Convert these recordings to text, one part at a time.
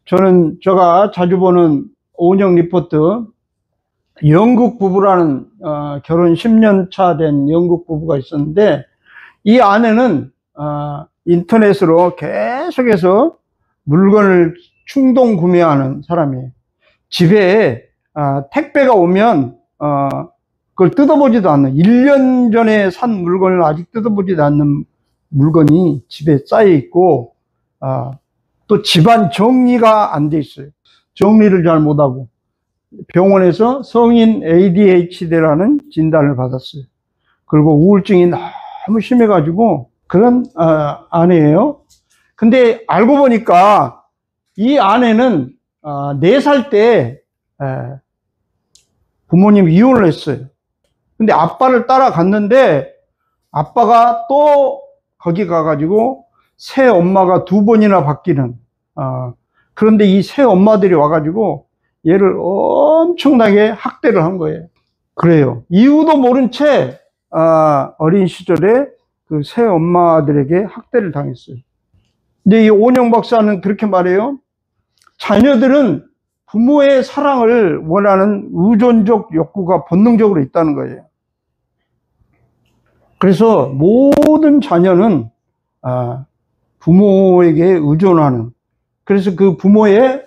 제가 자주 보는 오은영 리포트, 영국 부부라는, 결혼 10년 차 된 영국 부부가 있었는데, 이 아내는, 인터넷으로 계속해서 물건을 충동 구매하는 사람이에요. 집에, 택배가 오면, 그걸 뜯어보지도 않는, 1년 전에 산 물건을 아직 뜯어보지도 않는 물건이 집에 쌓여 있고, 또 집안 정리가 안 돼 있어요. 정리를 잘 못하고 병원에서 성인 ADHD라는 진단을 받았어요. 그리고 우울증이 너무 심해가지고 그런 아내예요. 근데 알고 보니까 이 아내는 4살 때 부모님 이혼을 했어요. 근데 아빠를 따라갔는데 아빠가 또 거기 가가지고 새 엄마가 2번이나 바뀌는, 그런데 이 새 엄마들이 와가지고 얘를 엄청나게 학대를 한 거예요. 그래요. 이유도 모른 채, 어린 시절에 그 새 엄마들에게 학대를 당했어요. 근데 이 오은영 박사는 그렇게 말해요. 자녀들은 부모의 사랑을 원하는 의존적 욕구가 본능적으로 있다는 거예요. 그래서 모든 자녀는, 부모에게 의존하는, 그래서 그 부모의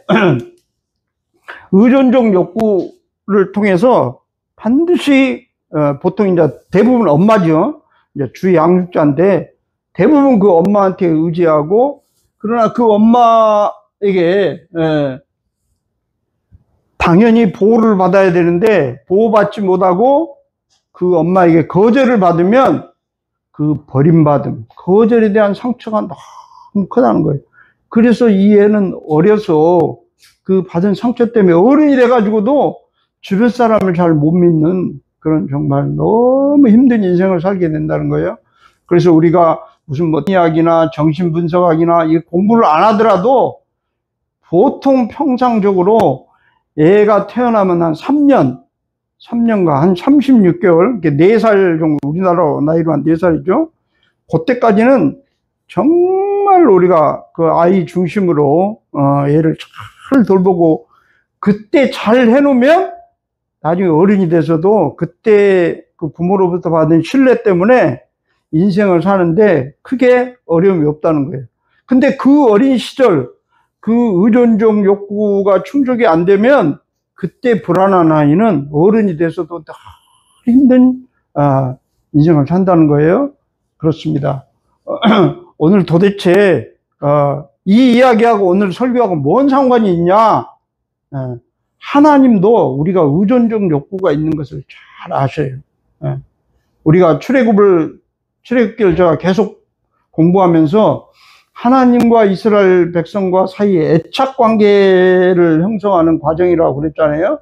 의존적 욕구를 통해서 반드시, 보통 이제 대부분 엄마죠. 이제 주 양육자인데 대부분 그 엄마한테 의지하고, 그러나 그 엄마에게, 당연히 보호를 받아야 되는데 보호받지 못하고 그 엄마에게 거절을 받으면 그 버림받음, 거절에 대한 상처가 너무 크다는 거예요. 그래서 이 애는 어려서 그 받은 상처 때문에 어른이 돼가지고도 주변 사람을 잘 못 믿는 그런 정말 너무 힘든 인생을 살게 된다는 거예요. 그래서 우리가 무슨 뭐 심리학이나 정신분석학이나 이 공부를 안 하더라도 보통 평상적으로 애가 태어나면 한 3년과 한 36개월, 4살 정도, 우리나라 나이로 한 4살이죠. 그때까지는 정말 우리가 그 아이 중심으로, 애를 잘 돌보고, 그때 잘 해놓으면 나중에 어른이 돼서도 그때 그 부모로부터 받은 신뢰 때문에 인생을 사는데 크게 어려움이 없다는 거예요. 근데 그 어린 시절, 그 의존적 욕구가 충족이 안 되면 그때 불안한 아이는 어른이 돼서도 더 힘든 인생을 산다는 거예요. 그렇습니다. 오늘 도대체 이 이야기하고 오늘 설교하고 뭔 상관이 있냐? 하나님도 우리가 의존적 욕구가 있는 것을 잘 아셔요. 우리가 출애굽기를 제가 계속 공부하면서 하나님과 이스라엘 백성과 사이에 애착 관계를 형성하는 과정이라고 그랬잖아요.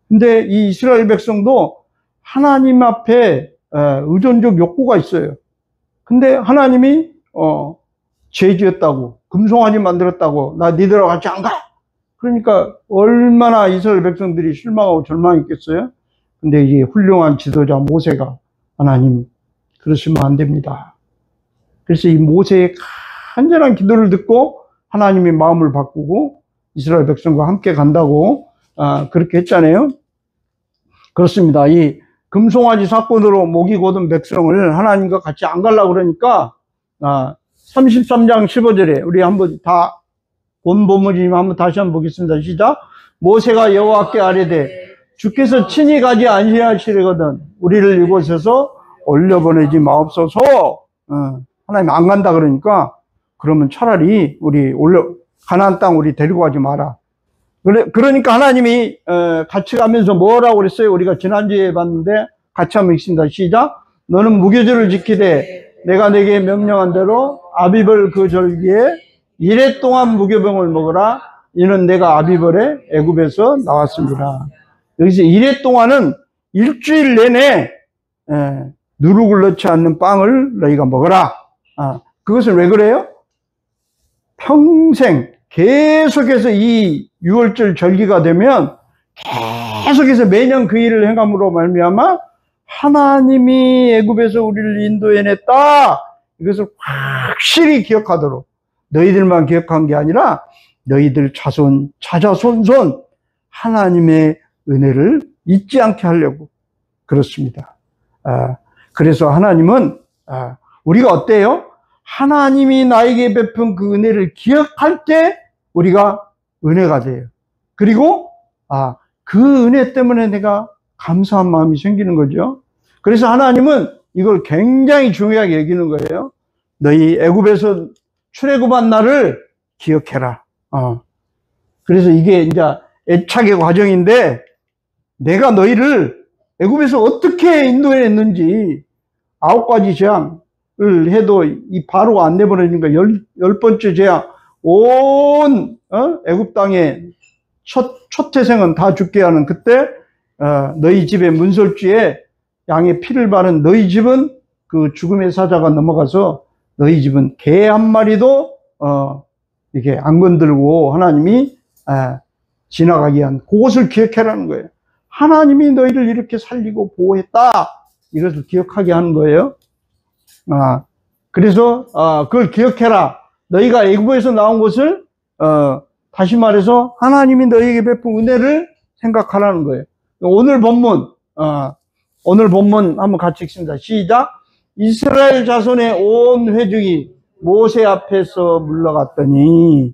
근데 이 이스라엘 백성도 하나님 앞에 의존적 욕구가 있어요. 근데 하나님이 죄 지었다고, 금송아지 만들었다고, 나 니들하고 같이 안 가. 그러니까 얼마나 이스라엘 백성들이 실망하고 절망했겠어요. 근데 이 훌륭한 지도자 모세가, 하나님 그러시면 안 됩니다. 그래서 이 모세의 간절한 기도를 듣고 하나님이 마음을 바꾸고 이스라엘 백성과 함께 간다고 그렇게 했잖아요. 그렇습니다. 이 금송아지 사건으로 목이 곧은 백성을 하나님과 같이 안 가려고 그러니까 33장 15절에 우리 한번 다 본문이면 한번 다시 한번 보겠습니다. 시작. 모세가 여호와께 아뢰되 주께서 친히 가지 아니하시려거든 우리를 이곳에서 올려보내지 마옵소서. 하나님 안 간다 그러니까 그러면 차라리 우리 가나안 땅 우리 데리고 가지 마라. 그러니까 하나님이 같이 가면서 뭐라고 그랬어요? 우리가 지난주에 봤는데 같이 한번 읽습니다. 시작. 너는 무교절을 지키되 내가 내게 명령한 대로 아비벌 그 절기에 1회 동안 무교병을 먹으라. 이는 내가 아비벌에 애굽에서 나왔습니다. 여기서 1회 동안은 일주일 내내 누룩을 넣지 않는 빵을 너희가 먹어라. 그것은 왜 그래요? 평생 계속해서 이 6월절 절기가 되면 계속해서 매년 그 일을 행함으로 말미암아 하나님이 애굽에서 우리를 인도해냈다. 이것을 확실히 기억하도록, 너희들만 기억한 게 아니라 너희들 자손, 자자손손 하나님의 은혜를 잊지 않게 하려고 그렇습니다. 그래서 하나님은 우리가 어때요? 하나님이 나에게 베푼 그 은혜를 기억할 때 우리가 은혜가 돼요. 그리고 그 은혜 때문에 내가 감사한 마음이 생기는 거죠. 그래서 하나님은 이걸 굉장히 중요하게 여기는 거예요. 너희 애굽에서 출애굽한 날을 기억해라. 그래서 이게 이제 애착의 과정인데, 내가 너희를 애굽에서 어떻게 인도했는지 9가지 재앙을 해도 이 바로가 안 내버리니까 10번째 재앙, 온 애굽 땅에 첫 태생은 다 죽게 하는 그때 너희 집의 문설주에 양의 피를 바른 너희 집은 그 죽음의 사자가 넘어가서 너희 집은 개 한 마리도 이렇게 안 건들고 하나님이 지나가게 한 그것을 기억해라는 거예요. 하나님이 너희를 이렇게 살리고 보호했다, 이것을 기억하게 하는 거예요. 그래서 그걸 기억해라. 너희가 애굽에서 나온 것을 다시 말해서 하나님이 너희에게 베푼 은혜를 생각하라는 거예요. 오늘 본문 한번 같이 읽습니다. 시작. 이스라엘 자손의 온 회중이 모세 앞에서 물러갔더니,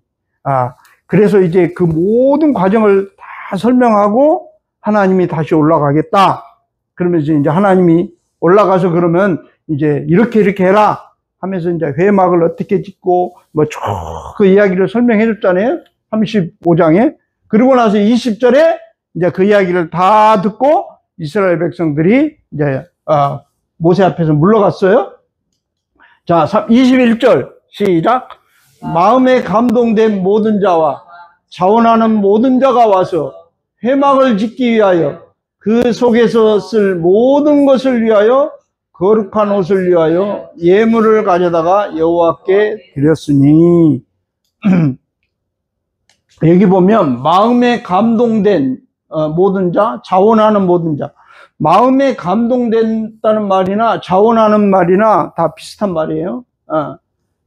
그래서 이제 그 모든 과정을 다 설명하고 하나님이 다시 올라가겠다. 그러면서 이제 하나님이 올라가서 그러면 이제 이렇게 해라 하면서 이제 회막을 어떻게 짓고 뭐 쭉 그 이야기를 설명해 줬잖아요. 35장에. 그러고 나서 20절에 이제 그 이야기를 다 듣고 이스라엘 백성들이 이제 모세 앞에서 물러갔어요. 자, 21절 시작. 마음에 감동된 모든 자와 자원하는 모든 자가 와서 회막을 짓기 위하여 그 속에서 쓸 모든 것을 위하여 거룩한 옷을 위하여 예물을 가져다가 여호와께 드렸으니 여기 보면 마음에 감동된 모든 자, 자원하는 모든 자, 마음에 감동된다는 말이나 자원하는 말이나 다 비슷한 말이에요.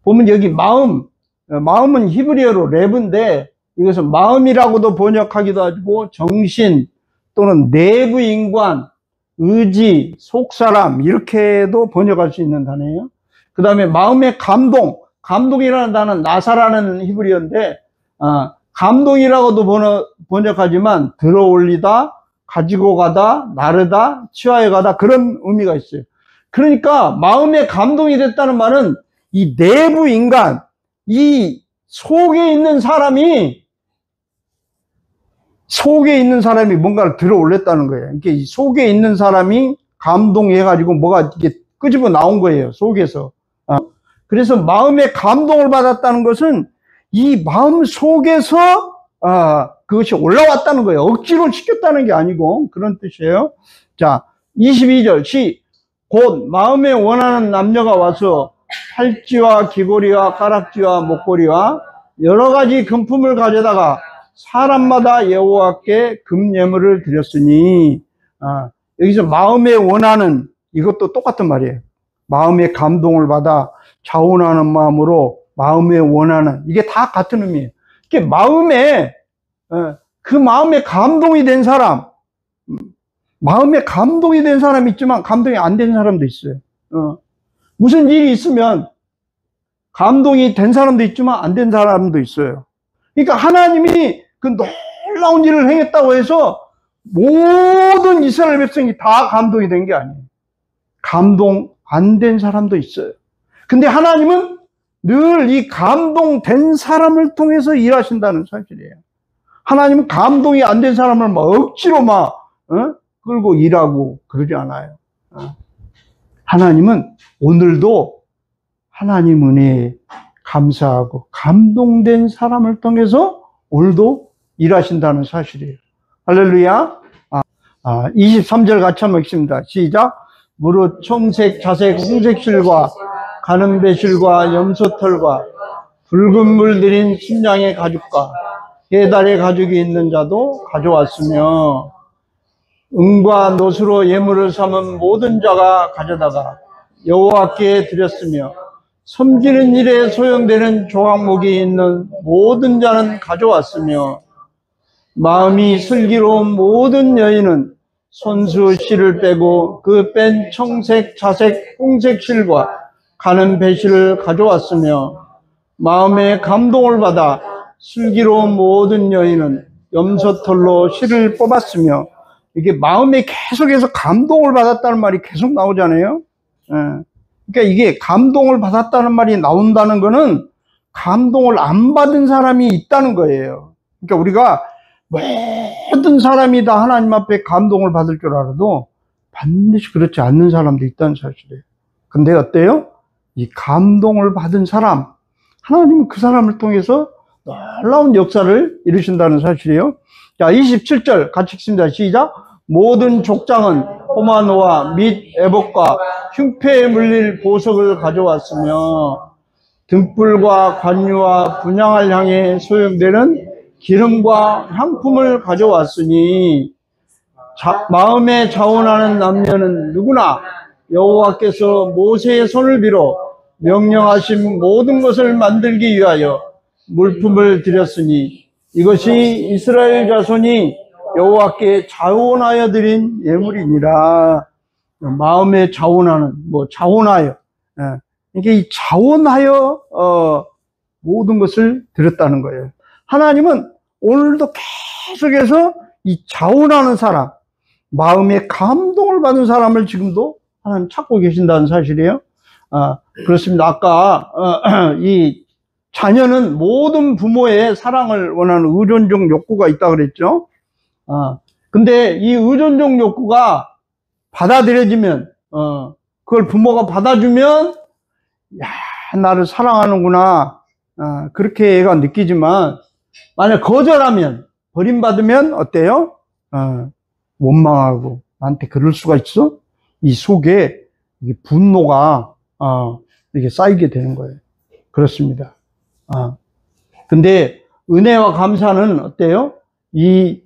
보면 여기 마음은 히브리어로 레브인데 이것은 마음이라고도 번역하기도 하고 정신 또는 내부 인관, 의지, 속사람 이렇게도 번역할 수 있는 단어예요. 그 다음에 마음의 감동이라는 단어는 나사라는 히브리어인데 감동이라고도 번역하지만 들어올리다, 가지고 가다, 나르다, 취하여 가다 그런 의미가 있어요. 그러니까 마음에 감동이 됐다는 말은 이 내부 인간, 이 속에 있는 사람이 뭔가를 들어 올렸다는 거예요. 이게 속에 있는 사람이 감동해가지고 뭐가 이게 끄집어 나온 거예요. 속에서. 그래서 마음의 감동을 받았다는 것은 이 마음 속에서 그것이 올라왔다는 거예요. 억지로 시켰다는 게 아니고 그런 뜻이에요. 자, 22절 곧 마음에 원하는 남녀가 와서 팔찌와 귀고리와 가락지와 목걸이와 여러 가지 금품을 가져다가 사람마다 여호와께 금예물을 드렸으니 여기서 마음에 원하는 이것도 똑같은 말이에요. 마음의 감동을 받아 자원하는 마음으로 마음에 원하는 이게 다 같은 의미예요. 이게 마음에 그 마음에 감동이 된 사람, 마음에 감동이 된 사람이 있지만 감동이 안 된 사람도 있어요. 무슨 일이 있으면 감동이 된 사람도 있지만 안 된 사람도 있어요. 그러니까 하나님이 그 놀라운 일을 행했다고 해서 모든 이스라엘 백성이 다 감동이 된 게 아니에요. 감동 안 된 사람도 있어요. 근데 하나님은 늘 이 감동된 사람을 통해서 일하신다는 사실이에요. 하나님은 감동이 안 된 사람을 막 억지로 끌고 일하고 그러지 않아요. 하나님은 오늘도 하나님 은혜에 감사하고 감동된 사람을 통해서 오늘도 일하신다는 사실이에요. 할렐루야. 23절 같이 한번 읽습니다. 시작. 무릇 청색, 자색, 홍색실과 가는 배실과 염소털과 붉은 물 들인 순양의 가죽과 해달의 가죽이 있는 자도 가져왔으며 은과 노수로 예물을 삼은 모든 자가 가져다가 여호와께 드렸으며 섬기는 일에 소용되는 조각목이 있는 모든 자는 가져왔으며 마음이 슬기로운 모든 여인은 손수 실을 빼고 그 뺀 청색, 자색, 홍색 실과 가는 배실을 가져왔으며 마음에 감동을 받아 슬기로운 모든 여인은 염소털로 실을 뽑았으며, 이게 마음에 계속해서 감동을 받았다는 말이 계속 나오잖아요. 그러니까 이게 감동을 받았다는 말이 나온다는 거는 감동을 안 받은 사람이 있다는 거예요. 그러니까 우리가 모든 사람이 다 하나님 앞에 감동을 받을 줄 알아도 반드시 그렇지 않는 사람도 있다는 사실이에요. 근데 어때요? 이 감동을 받은 사람, 하나님은 그 사람을 통해서 놀라운 역사를 이루신다는 사실이에요. 자, 27절 같이 읽습니다. 시작. 모든 족장은 호마노와 및 애복과 흉패에 물릴 보석을 가져왔으며 등불과 관유와 분향을 향해 소용되는 기름과 향품을 가져왔으니 마음에 자원하는 남녀는 누구나 여호와께서 모세의 손을 빌어 명령하신 모든 것을 만들기 위하여 물품을 드렸으니 이것이 이스라엘 자손이 여호와께 자원하여 드린 예물이니라. 마음에 자원하는, 자원하여, 이게 이 자원하여 모든 것을 드렸다는 거예요. 하나님은 오늘도 계속해서 이 자원하는 사람, 마음에 감동을 받은 사람을 지금도 하나님 찾고 계신다는 사실이에요. 그렇습니다. 아까 이 자녀는 모든 부모의 사랑을 원하는 의존적 욕구가 있다고 그랬죠. 근데 이 의존적 욕구가 받아들여지면, 그걸 부모가 받아주면, 야, 나를 사랑하는구나, 그렇게 애가 느끼지만, 만약 거절하면, 버림받으면 어때요? 원망하고, 나한테 그럴 수가 있어? 이 속에 이게 분노가, 이렇게 쌓이게 되는 거예요. 그렇습니다. 근데 은혜와 감사는 어때요? 이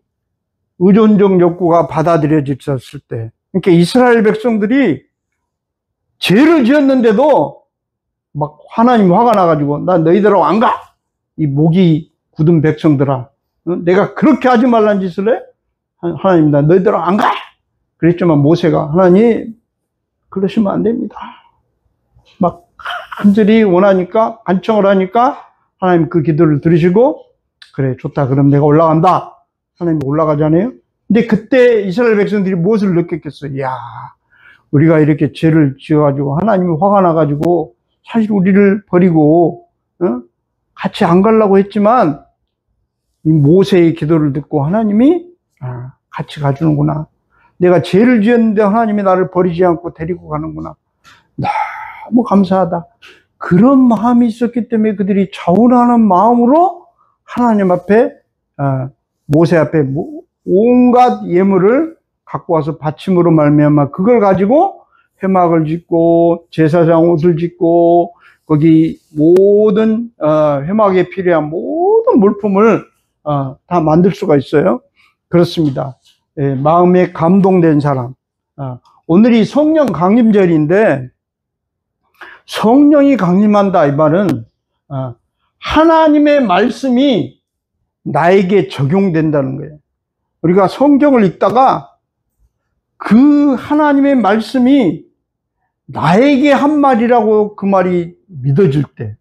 의존적 욕구가 받아들여졌을 때, 그러니까 이스라엘 백성들이 죄를 지었는데도 막 하나님 화가 나가지고 나 너희들하고 안 가! 이 목이 굳은 백성들아, 내가 그렇게 하지 말란 짓을 해? 하나님 나 너희들하고 안 가! 그랬지만 모세가 하나님 그러시면 안 됩니다. 막 간절히 원하니까, 간청을 하니까 하나님 그 기도를 들으시고 그래 좋다 그럼 내가 올라간다. 하나님 올라가잖아요. 근데 그때 이스라엘 백성들이 무엇을 느꼈겠어요? 야, 우리가 이렇게 죄를 지어가지고 하나님이 화가 나가지고 사실 우리를 버리고 같이 안 가려고 했지만 이 모세의 기도를 듣고 하나님이 같이 가주는구나. 내가 죄를 지었는데 하나님이 나를 버리지 않고 데리고 가는구나. 너무 감사하다. 그런 마음이 있었기 때문에 그들이 자원하는 마음으로 하나님 앞에, 모세 앞에 온갖 예물을 갖고 와서 바침으로 말미암아 그걸 가지고 회막을 짓고 제사장 옷을 짓고 거기 모든 회막에 필요한 모든 물품을 다 만들 수가 있어요. 그렇습니다. 예, 마음에 감동된 사람. 오늘이 성령 강림절인데 성령이 강림한다 이 말은 하나님의 말씀이 나에게 적용된다는 거예요. 우리가 성경을 읽다가 그 하나님의 말씀이 나에게 한 말이라고 그 말이 믿어질 때,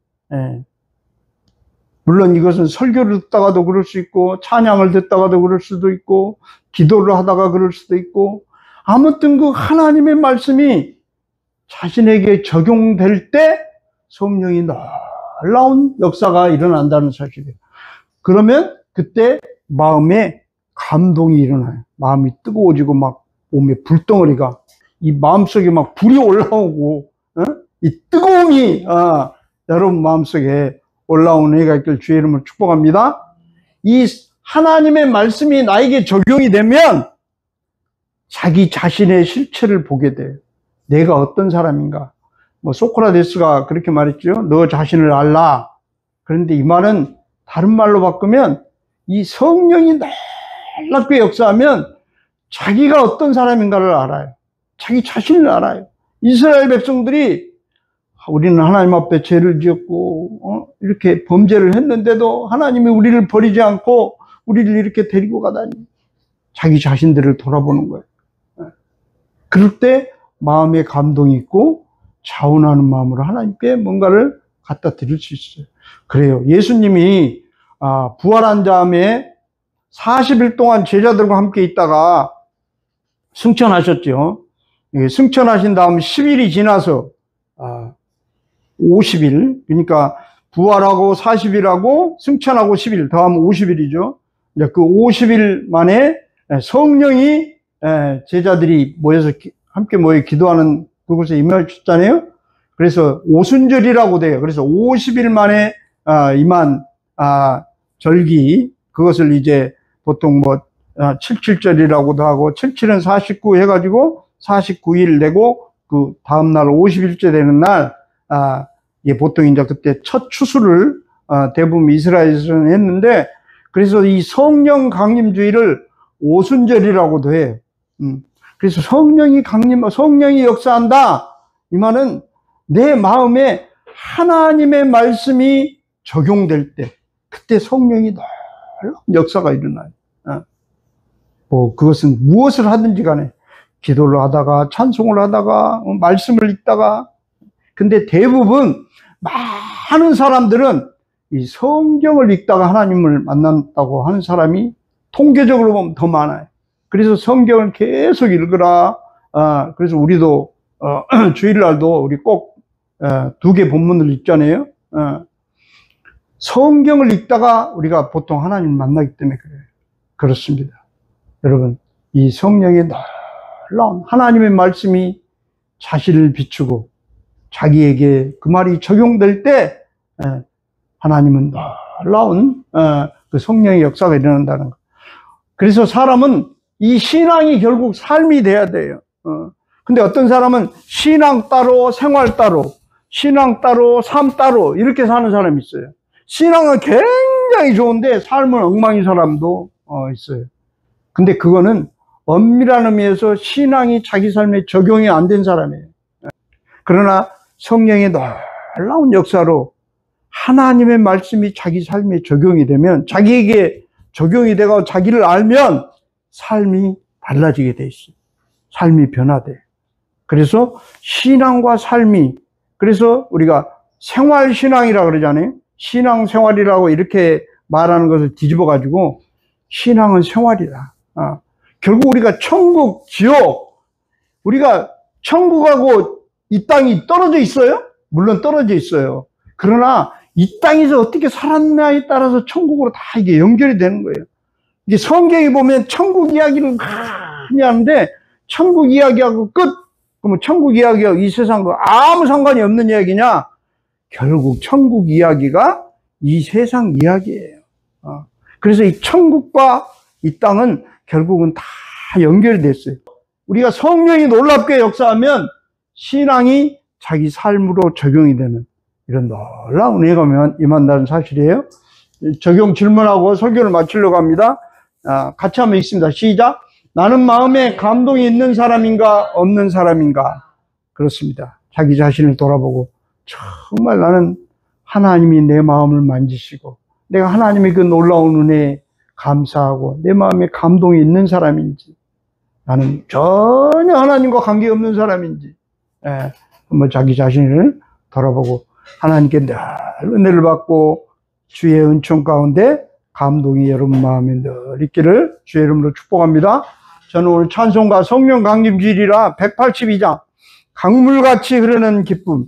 물론 이것은 설교를 듣다가도 그럴 수 있고 찬양을 듣다가도 그럴 수도 있고 기도를 하다가 그럴 수도 있고, 아무튼 그 하나님의 말씀이 자신에게 적용될 때 성령이 놀라운 역사가 일어난다는 사실이에요. 그러면 그때 마음에 감동이 일어나요. 마음이 뜨거워지고 막 몸에 불덩어리가, 이 마음속에 막 불이 올라오고, 이 뜨거움이 여러분 마음속에 올라오는 해가 있길 주의 이름으로 축복합니다. 이 하나님의 말씀이 나에게 적용이 되면 자기 자신의 실체를 보게 돼요. 내가 어떤 사람인가. 소크라테스가 그렇게 말했죠. 너 자신을 알라. 그런데 이 말은 다른 말로 바꾸면 이 성령이 놀랍게 역사하면 자기가 어떤 사람인가를 알아요. 자기 자신을 알아요. 이스라엘 백성들이 우리는 하나님 앞에 죄를 지었고 이렇게 범죄를 했는데도 하나님이 우리를 버리지 않고 우리를 이렇게 데리고 가다니. 자기 자신들을 돌아보는 거예요. 그럴 때 마음에 감동이 있고 자원하는 마음으로 하나님께 뭔가를 갖다 드릴 수 있어요. 그래요. 예수님이 부활한 다음에 40일 동안 제자들과 함께 있다가 승천하셨죠. 승천하신 다음 10일이 지나서 50일, 그러니까 부활하고 40일하고 승천하고 10일, 더하면 50일이죠. 이제 그 50일 만에 성령이 제자들이 모여서 함께 모여 기도하는 그곳에 임하셨잖아요. 그래서 오순절이라고 돼요. 그래서 50일 만에 임한 절기, 그것을 이제 보통 77절이라고도 하고 77은 49 해가지고 49일 내고 그 다음날 50일째 되는 날 보통 이제 그때 첫 추수를 대부분 이스라엘에서는 했는데, 그래서 이 성령 강림주의를 오순절이라고도 해요. 그래서 성령이 역사한다. 이 말은 내 마음에 하나님의 말씀이 적용될 때, 그때 성령이 놀라운 역사가 일어나요. 그것은 무엇을 하든지 간에, 기도를 하다가, 찬송을 하다가, 말씀을 읽다가, 근데 대부분 많은 사람들은 이 성경을 읽다가 하나님을 만난다고 하는 사람이 통계적으로 보면 더 많아요. 그래서 성경을 계속 읽으라. 그래서 우리도 주일날도 우리 꼭 2개 본문을 읽잖아요. 성경을 읽다가 우리가 보통 하나님을 만나기 때문에 그래요. 그렇습니다. 여러분, 이 성령의 놀라운 하나님의 말씀이 자신을 비추고 자기에게 그 말이 적용될 때 하나님은 놀라운 그 성령의 역사가 일어난다는 것. 그래서 사람은 이 신앙이 결국 삶이 돼야 돼요. 근데 어떤 사람은 신앙 따로 생활 따로, 신앙 따로 삶 따로 이렇게 사는 사람이 있어요. 신앙은 굉장히 좋은데 삶은 엉망인 사람도 있어요. 근데 그거는 엄밀한 의미에서 신앙이 자기 삶에 적용이 안 된 사람이에요. 그러나 성령의 놀라운 역사로 하나님의 말씀이 자기 삶에 적용이 되면, 자기에게 적용이 되고 자기를 알면 삶이 달라지게 돼 있어요. 삶이 변화돼. 그래서 신앙과 삶이, 그래서 우리가 생활신앙이라고 그러잖아요. 신앙생활이라고 이렇게 말하는 것을 뒤집어 가지고 신앙은 생활이다. 결국 우리가 천국, 지옥, 우리가 천국하고 이 땅이 떨어져 있어요? 물론 떨어져 있어요. 그러나 이 땅에서 어떻게 살았냐에 따라서 천국으로 다 이게 연결이 되는 거예요. 이게 성경에 보면 천국 이야기를 많이 하는데 천국 이야기하고 끝! 그러면 천국 이야기하고 이 세상과 아무 상관이 없는 이야기냐? 결국 천국 이야기가 이 세상 이야기예요. 그래서 이 천국과 이 땅은 결국은 다 연결이 됐어요. 우리가 성령이 놀랍게 역사하면 신앙이 자기 삶으로 적용이 되는 이런 놀라운 은혜가 임한다는 사실이에요. 적용 질문하고 설교를 마치려고 합니다. 같이 한번 읽습니다. 시작. 나는 마음에 감동이 있는 사람인가 없는 사람인가? 그렇습니다. 자기 자신을 돌아보고 정말 나는 하나님이 내 마음을 만지시고 내가 하나님의 그 놀라운 은혜에 감사하고 내 마음에 감동이 있는 사람인지, 나는 전혀 하나님과 관계없는 사람인지 한번 자기 자신을 돌아보고 하나님께 늘 은혜를 받고 주의 은총 가운데 감동이 여러분 마음에 늘 있기를 주의 이름으로 축복합니다. 저는 오늘 찬송가 성령 강림주일이라 182장 강물같이 흐르는 기쁨,